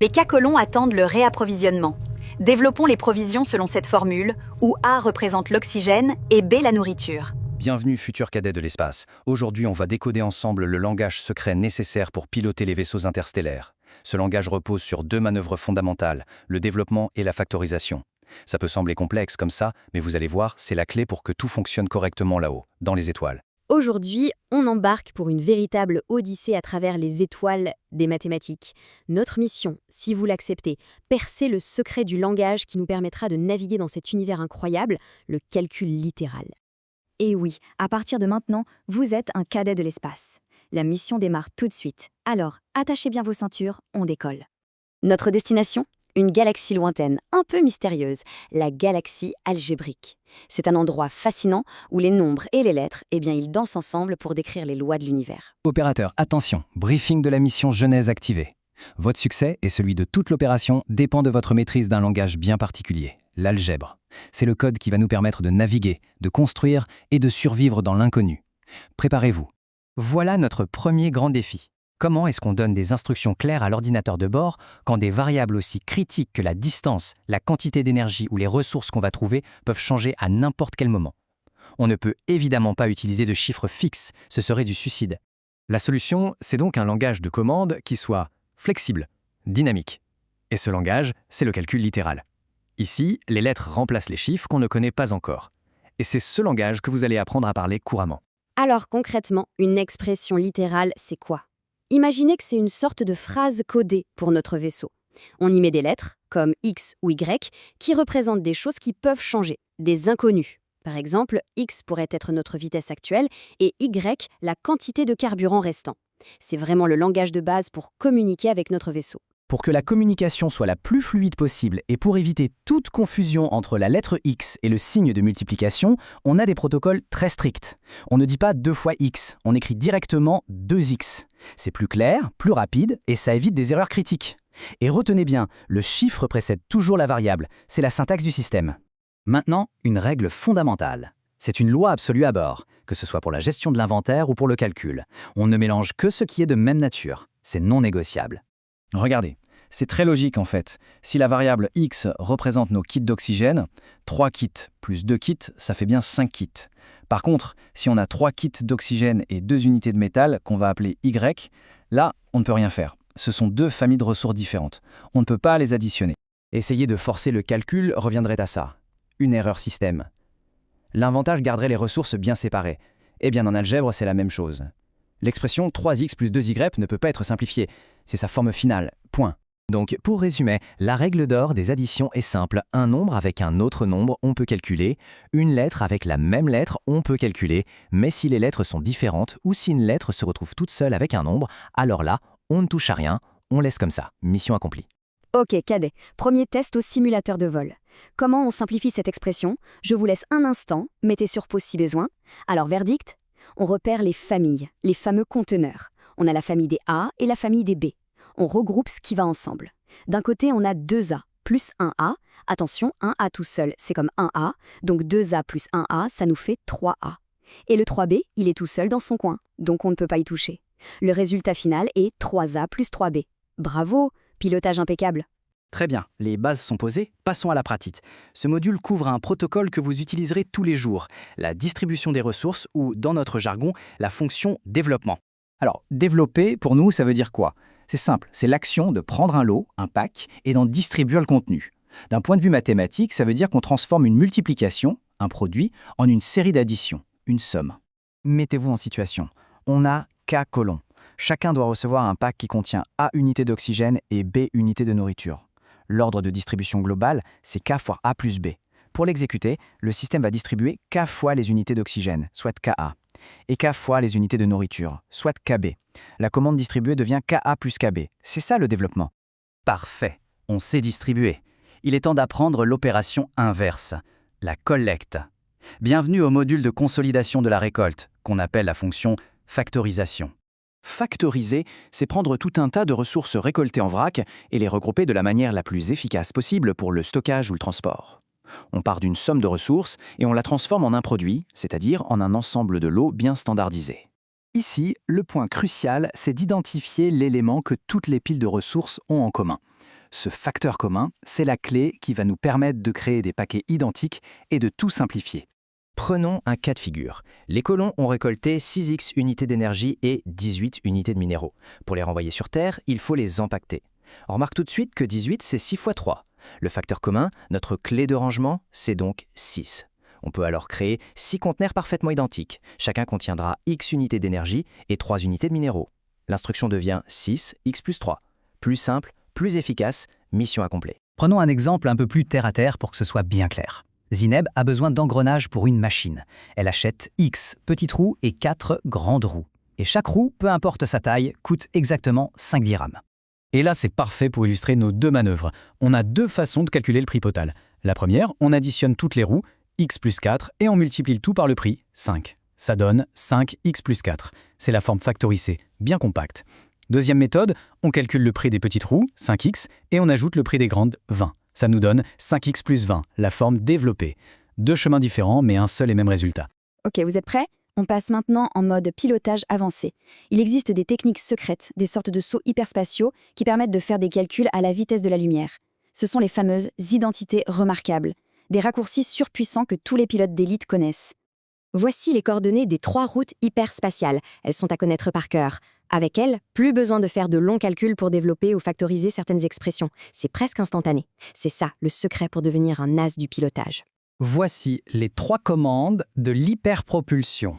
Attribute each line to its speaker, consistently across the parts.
Speaker 1: Les cas colons attendent le réapprovisionnement. Développons les provisions selon cette formule, où A représente l'oxygène et B la nourriture.
Speaker 2: Bienvenue futurs cadets de l'espace. Aujourd'hui, on va décoder ensemble le langage secret nécessaire pour piloter les vaisseaux interstellaires. Ce langage repose sur deux manœuvres fondamentales, le développement et la factorisation. Ça peut sembler complexe comme ça, mais vous allez voir, c'est la clé pour que tout fonctionne correctement là-haut, dans les étoiles.
Speaker 3: Aujourd'hui, on embarque pour une véritable odyssée à travers les étoiles des mathématiques. Notre mission, si vous l'acceptez, percer le secret du langage qui nous permettra de naviguer dans cet univers incroyable, le calcul littéral.
Speaker 4: Et oui, à partir de maintenant, vous êtes un cadet de l'espace. La mission démarre tout de suite. Alors, attachez bien vos ceintures, on décolle. Notre destination ? Une galaxie lointaine, un peu mystérieuse, la galaxie algébrique. C'est un endroit fascinant où les nombres et les lettres, ils dansent ensemble pour décrire les lois de l'univers.
Speaker 2: Opérateur, attention, briefing de la mission Genèse activée. Votre succès et celui de toute l'opération dépend de votre maîtrise d'un langage bien particulier, l'algèbre. C'est le code qui va nous permettre de naviguer, de construire et de survivre dans l'inconnu. Préparez-vous.
Speaker 5: Voilà notre premier grand défi. Comment est-ce qu'on donne des instructions claires à l'ordinateur de bord quand des variables aussi critiques que la distance, la quantité d'énergie ou les ressources qu'on va trouver peuvent changer à n'importe quel moment? On ne peut évidemment pas utiliser de chiffres fixes, ce serait du suicide.
Speaker 2: La solution, c'est donc un langage de commande qui soit flexible, dynamique. Et ce langage, c'est le calcul littéral. Ici, les lettres remplacent les chiffres qu'on ne connaît pas encore. Et c'est ce langage que vous allez apprendre à parler couramment.
Speaker 3: Alors concrètement, une expression littérale, c'est quoi ? Imaginez que c'est une sorte de phrase codée pour notre vaisseau. On y met des lettres, comme X ou Y, qui représentent des choses qui peuvent changer, des inconnus. Par exemple, X pourrait être notre vitesse actuelle et Y, la quantité de carburant restant. C'est vraiment le langage de base pour communiquer avec notre vaisseau.
Speaker 5: Pour que la communication soit la plus fluide possible et pour éviter toute confusion entre la lettre X et le signe de multiplication, on a des protocoles très stricts. On ne dit pas 2 fois X, on écrit directement 2X. C'est plus clair, plus rapide et ça évite des erreurs critiques. Et retenez bien, le chiffre précède toujours la variable, c'est la syntaxe du système. Maintenant, une règle fondamentale. C'est une loi absolue à bord, que ce soit pour la gestion de l'inventaire ou pour le calcul. On ne mélange que ce qui est de même nature, c'est non négociable.
Speaker 2: Regardez, c'est très logique en fait. Si la variable X représente nos kits d'oxygène, 3 kits plus 2 kits, ça fait bien 5 kits. Par contre, si on a 3 kits d'oxygène et 2 unités de métal qu'on va appeler Y, là, on ne peut rien faire. Ce sont deux familles de ressources différentes. On ne peut pas les additionner.
Speaker 5: Essayer de forcer le calcul reviendrait à ça. Une erreur système. L'inventage garderait les ressources bien séparées. Eh bien, en algèbre, c'est la même chose. L'expression 3x plus 2y ne peut pas être simplifiée. C'est sa forme finale. Point. Donc, pour résumer, la règle d'or des additions est simple. Un nombre avec un autre nombre, on peut calculer. Une lettre avec la même lettre, on peut calculer. Mais si les lettres sont différentes ou si une lettre se retrouve toute seule avec un nombre, alors là, on ne touche à rien, on laisse comme ça. Mission accomplie.
Speaker 4: Ok, cadet, premier test au simulateur de vol. Comment on simplifie cette expression ? Je vous laisse un instant, mettez sur pause si besoin. Alors, verdict ? On repère les familles, les fameux conteneurs. On a la famille des A et la famille des B. On regroupe ce qui va ensemble. D'un côté, on a 2A plus 1A. Attention, 1A tout seul, c'est comme 1A. Donc 2A plus 1A, ça nous fait 3A. Et le 3B, il est tout seul dans son coin, donc on ne peut pas y toucher. Le résultat final est 3A plus 3B. Bravo, pilotage impeccable.
Speaker 5: Très bien, les bases sont posées, passons à la pratique. Ce module couvre un protocole que vous utiliserez tous les jours, la distribution des ressources ou, dans notre jargon, la fonction développement.
Speaker 2: Alors, développer, pour nous, ça veut dire quoi ? C'est simple, c'est l'action de prendre un lot, un pack, et d'en distribuer le contenu. D'un point de vue mathématique, ça veut dire qu'on transforme une multiplication, un produit, en une série d'additions, une somme. Mettez-vous en situation. On a K colons. Chacun doit recevoir un pack qui contient A unités d'oxygène et B unités de nourriture. L'ordre de distribution global, c'est K fois A plus B. Pour l'exécuter, le système va distribuer K fois les unités d'oxygène, soit Ka, et K fois les unités de nourriture, soit Kb. La commande distribuée devient Ka plus Kb. C'est ça le développement.
Speaker 5: Parfait, on sait distribuer. Il est temps d'apprendre l'opération inverse, la collecte. Bienvenue au module de consolidation de la récolte, qu'on appelle la fonction factorisation.
Speaker 2: Factoriser, c'est prendre tout un tas de ressources récoltées en vrac et les regrouper de la manière la plus efficace possible pour le stockage ou le transport. On part d'une somme de ressources et on la transforme en un produit, c'est-à-dire en un ensemble de lots bien standardisés. Ici, le point crucial, c'est d'identifier l'élément que toutes les piles de ressources ont en commun.
Speaker 5: Ce facteur commun, c'est la clé qui va nous permettre de créer des paquets identiques et de tout simplifier. Prenons un cas de figure. Les colons ont récolté 6x unités d'énergie et 18 unités de minéraux. Pour les renvoyer sur Terre, il faut les empaqueter. On remarque tout de suite que 18, c'est 6 fois 3. Le facteur commun, notre clé de rangement, c'est donc 6. On peut alors créer 6 conteneurs parfaitement identiques. Chacun contiendra x unités d'énergie et 3 unités de minéraux. L'instruction devient 6x plus 3. Plus simple, plus efficace, mission accomplie.
Speaker 2: Prenons un exemple un peu plus terre-à-terre pour que ce soit bien clair. Zineb a besoin d'engrenages pour une machine. Elle achète X petites roues et 4 grandes roues. Et chaque roue, peu importe sa taille, coûte exactement 5 dirhams. Et là, c'est parfait pour illustrer nos deux manœuvres. On a deux façons de calculer le prix total. La première, on additionne toutes les roues, x plus 4, et on multiplie le tout par le prix, 5. Ça donne 5x plus 4. C'est la forme factorisée, bien compacte. Deuxième méthode, on calcule le prix des petites roues, 5x, et on ajoute le prix des grandes, 20. Ça nous donne 5x plus 20, la forme développée. Deux chemins différents, mais un seul et même résultat.
Speaker 4: Ok, vous êtes prêts? On passe maintenant en mode pilotage avancé. Il existe des techniques secrètes, des sortes de sauts hyperspatiaux qui permettent de faire des calculs à la vitesse de la lumière. Ce sont les fameuses identités remarquables, des raccourcis surpuissants que tous les pilotes d'élite connaissent.
Speaker 3: Voici les coordonnées des 3 routes hyperspatiales. Elles sont à connaître par cœur. Avec elles, plus besoin de faire de longs calculs pour développer ou factoriser certaines expressions. C'est presque instantané. C'est ça, le secret pour devenir un as du pilotage.
Speaker 2: Voici les 3 commandes de l'hyperpropulsion.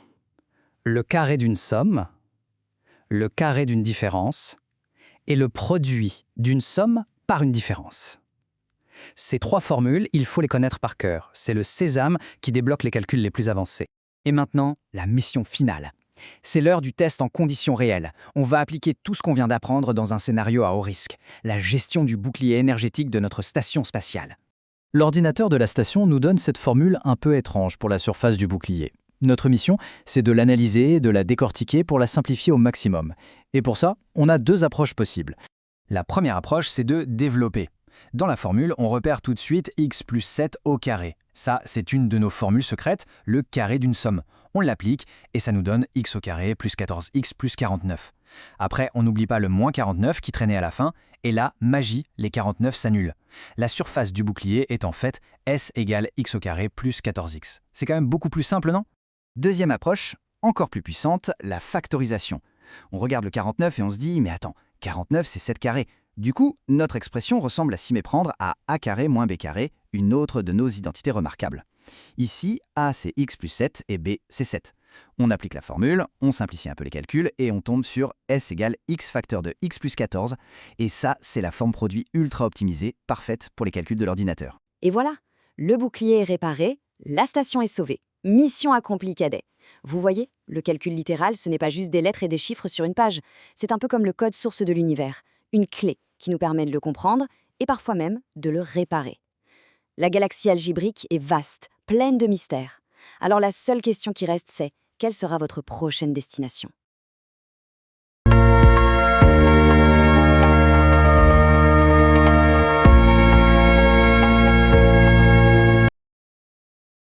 Speaker 2: Le carré d'une somme, le carré d'une différence et le produit d'une somme par une différence. Ces 3 formules, il faut les connaître par cœur. C'est le sésame qui débloque les calculs les plus avancés. Et maintenant, la mission finale. C'est l'heure du test en conditions réelles. On va appliquer tout ce qu'on vient d'apprendre dans un scénario à haut risque, la gestion du bouclier énergétique de notre station spatiale. L'ordinateur de la station nous donne cette formule un peu étrange pour la surface du bouclier. Notre mission, c'est de l'analyser et de la décortiquer pour la simplifier au maximum. Et pour ça, on a 2 approches possibles. La première approche, c'est de développer. Dans la formule, on repère tout de suite x plus 7 au carré. Ça, c'est une de nos formules secrètes, le carré d'une somme. On l'applique et ça nous donne x au carré plus 14x plus 49. Après, on n'oublie pas le moins 49 qui traînait à la fin, et là, magie, les 49 s'annulent. La surface du bouclier est en fait S égale x au carré plus 14x. C'est quand même beaucoup plus simple, non? Deuxième approche, encore plus puissante, la factorisation. On regarde le 49 et on se dit, mais attends, 49 c'est 7 carrés. Du coup, notre expression ressemble à s'y méprendre à a carré moins b carré, une autre de nos identités remarquables. Ici, a c'est x plus 7 et b c'est 7. On applique la formule, on simplifie un peu les calculs et on tombe sur s égale x facteur de x plus 14. Et ça, c'est la forme produit ultra optimisée, parfaite pour les calculs de l'ordinateur.
Speaker 3: Et voilà, le bouclier est réparé, la station est sauvée. Mission accomplie, cadet. Vous voyez, le calcul littéral, ce n'est pas juste des lettres et des chiffres sur une page. C'est un peu comme le code source de l'univers, une clé qui nous permet de le comprendre et parfois même de le réparer. La galaxie algébrique est vaste, pleine de mystères. Alors la seule question qui reste, c'est quelle sera votre prochaine destination ?